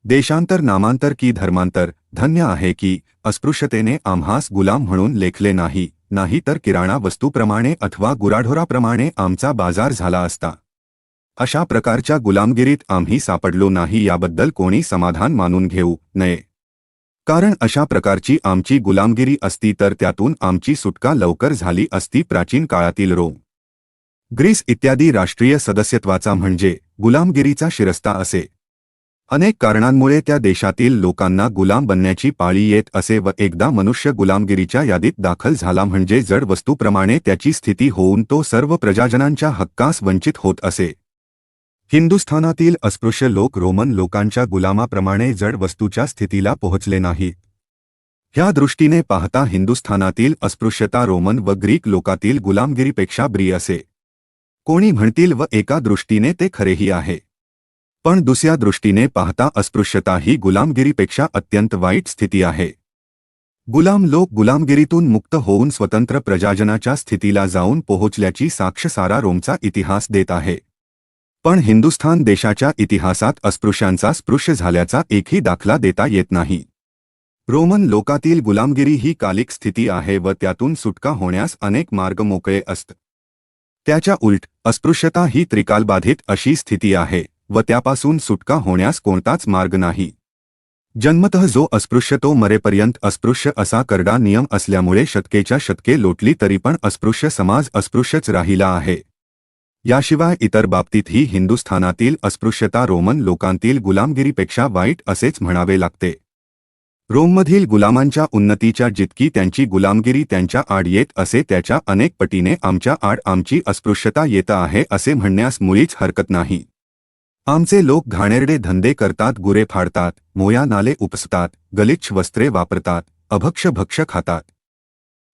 देशांतर नामांतर की धर्मांतर, धन्य आहे की अस्पृश्यतेने आम्हास गुलाम म्हणून लेखले नाही, नाही तर किराणा वस्तूप्रमाणे अथवा गुराढोराप्रमाणे आमचा बाजार झाला असता। अशा प्रकारच्या गुलामगिरीत आम्ही सापडलो नाही याबद्दल कोणी समाधान मानून घेऊ नये, कारण अशा प्रकारची आमची गुलामगिरी असती तर त्यातून आमची सुटका लवकर झाली असती। प्राचीन काळातील रोम, ग्रीस इत्यादी राष्ट्रीय सदस्यत्वाचा म्हणजे गुलामगिरीचा शिरस्ता असे। अनेक कारणांमुळे त्या देशातील लोकांना गुलाम बनण्याची पाळी येत असे व एकदा मनुष्य गुलामगिरीच्या यादीत दाखल झाला म्हणजे जड वस्तूप्रमाणे त्याची स्थिती होऊन तो सर्व प्रजाजनांच्या हक्कास वंचित होत असे। हिंदुस्थानातील अस्पृश्य लोक रोमन लोकांच्या गुलामाप्रमाणे जड वस्तूच्या स्थितीला पोहोचले नाहीत। ह्या दृष्टीने पाहता हिंदुस्थानातील अस्पृश्यता रोमन व ग्रीक लोकातील गुलामगिरीपेक्षा बरी असे कोणी म्हणतील व एका दृष्टीने ते खरेही आहे, पण दुसऱ्या दृष्टीने पाहता अस्पृश्यता ही गुलामगिरीपेक्षा अत्यंत वाईट स्थिती आहे। गुलाम लोक गुलामगिरीतून मुक्त होऊन स्वतंत्र प्रजाजनाच्या स्थितीला जाऊन पोहोचल्याची साक्ष सारा रोमचा इतिहास देत आहे, पण हिंदुस्थान देशाच्या इतिहासात अस्पृश्यांचा स्पृश्य झाल्याचा एकही दाखला देता येत नाही। रोमन लोकातील गुलामगिरी ही कालिक स्थिती आहे व त्यातून सुटका होण्यास अनेक मार्ग मोकळे असतात। त्याच्या उलट अस्पृश्यता ही त्रिकालबाधित अशी स्थिती आहे व त्यापासून सुटका होण्यास कोणताच मार्ग नाही। जन्मतः जो अस्पृश्य तो मरेपर्यंत अस्पृश्य असा करडा नियम असल्यामुळे शतकेच्या शतके लोटली तरी पण अस्पृश्य समाज अस्पृश्यच राहिला आहे। याशिवाय इतर बाबतीतही हिंदुस्थानातील अस्पृश्यता रोमन लोकांतील गुलामगिरीपेक्षा वाईट असेच म्हणावे लागते। रोममधील गुलामांच्या उन्नतीच्या जितकी त्यांची गुलामगिरी त्यांच्या आड येत असे त्याच्या अनेक पटीने आमच्या आड आमची अस्पृश्यता येत आहे असे म्हणण्यास मुळीच हरकत नाही। आमचे लोक घाणेरडे धंदे करतात, गुरे फाडतात, मोया नाले उपसतात, गलिच्छ वस्त्रे वापरतात, अभक्ष भक्ष खातात,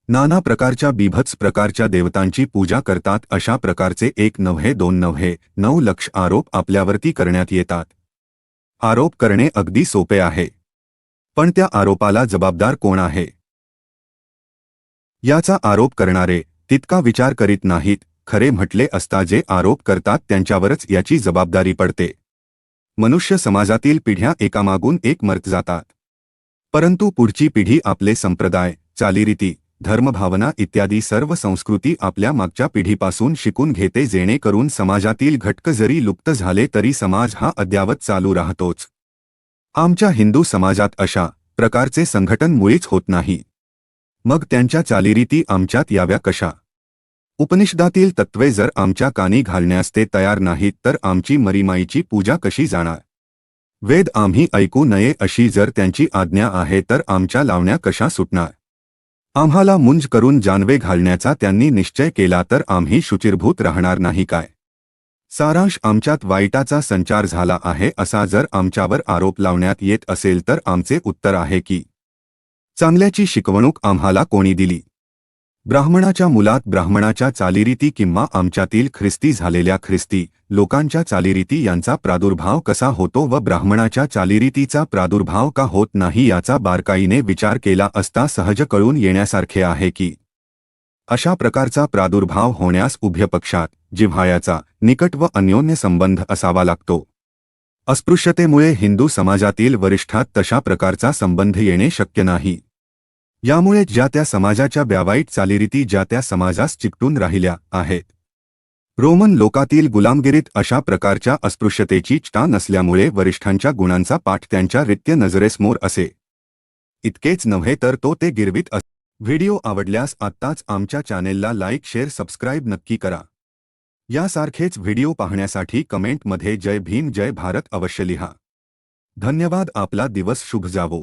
नाना प्रकारच्या बीभत्स प्रकारच्या देवतांची पूजा करतात। अशा प्रकारचे एक नव्हे दोन नव्हे 9 लाख आरोप आपल्यावरती करण्यात येतात। आरोप करणे अगदी सोपे आहे, पण त्या आरोपाला जबाबदार कोण आहे याचा आरोप करणारे तितका विचार करीत नाहीत। खरे म्हटले असता जे आरोप करतात त्यांच्यावरच याची जबाबदारी पडते। मनुष्य समाजातील पिढ्या एकामागून एक मरत जातात, परंतु पुढची पिढी आपले संप्रदाय, चालीरीती, धर्मभावना इत्यादी सर्व संस्कृती आपल्या मागच्या पिढीपासून शिकून घेते, जेणेकरून समाजातील घटक जरी लुप्त झाले तरी समाज हा अद्यावत चालू राहतोच। आमच्या हिंदू समाजात अशा प्रकारचे संघटन मुळीच होत नाही, मग त्यांच्या चालीरीती आमच्यात याव्या कशा? उपनिषदातील तत्वे जर आमच्या कानी घालण्यास ते तयार नाहीत तर आमची मरीमाईची पूजा कशी जाणार? वेद आम्ही ऐकू नये अशी जर त्यांची आज्ञा आहे तर आमच्या लावण्या कशा सुटणार? आम्हाला मुंज करून जानवे घालण्याचा त्यांनी निश्चय केला तर आम्ही शुचिरभूत राहणार नाही काय? सारांश आमच्यात वाईटाचा संचार झाला आहे असा जर आमच्यावर आरोप लावण्यात येत असेल तर आमचे उत्तर आहे की चांगल्याची शिकवणूक आम्हाला कोणी दिली? ब्राह्मणाच्या मुलात ब्राह्मणाच्या चालीरीती किंवा आमच्यातील ख्रिस्ती झालेल्या ख्रिस्ती लोकांच्या चालीरीती यांचा प्रादुर्भाव कसा होतो व ब्राह्मणाच्या चालीरीतीचा प्रादुर्भाव का होत नाही याचा बारकाईने विचार केला असता सहज कळून येण्यासारखे आहे की अशा प्रकारचा प्रादुर्भाव होण्यास उभय पक्षात जिव्हाळ्याचा निकट व अन्योन्य संबंध असावा लागतो। अस्पृश्यतेमुळे हिंदू समाजातील वरिष्ठात तशा प्रकारचा संबंध येणे शक्य नाही। यामुळे ज्या त्या समाजाच्या व्यावाईट चालीरीती ज्या त्या समाजास चिकटून राहिल्या आहेत। रोमन लोकातील गुलामगिरीत अशा प्रकारच्या अस्पृश्यतेची चिंता नसल्यामुळे वरिष्ठांच्या गुणांचा पाठ त्यांच्या रित्य नजरेसमोर असे। इतकेच नव्हे तर तो ते गिरवीत असे। व्हिडिओ आवडल्यास आत्ताच आमच्या चॅनेलला लाईक शेअर सबस्क्राईब नक्की करा। यासारखेच व्हिडिओ पाहण्यासाठी कमेंटमध्ये जय भीम जय भारत अवश्य लिहा। धन्यवाद। आपला दिवस शुभ जावो।